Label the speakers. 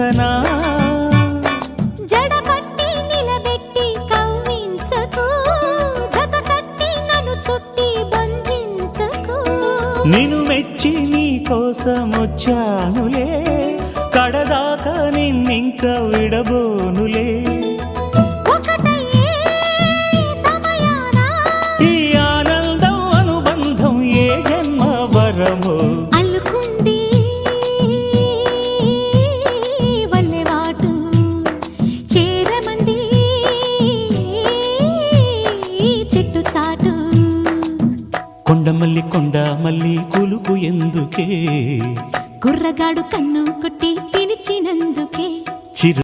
Speaker 1: చూపించనా
Speaker 2: జడపట్టి నిలబెట్టి కవ్వించకు జత కట్టి నన్ను చుట్టి బంధించకు
Speaker 1: నిన్ను మెచ్చి నీ కోసం వచ్చానులే కడదాకా నిన్నింక విడబోనులే
Speaker 2: ఒకటయ్యే సమయాన
Speaker 1: ఈ ఆనందం అనుబంధం ఏ జన్మ వరమో
Speaker 2: అల్లుకుంది వల్లెవాటు చేరమంది చెట్టు చాటు
Speaker 1: కొండ మల్లి కులుకు ఎందుకే
Speaker 2: కుర్రగాడు కన్ను కొట్టి పిలిచినందుకే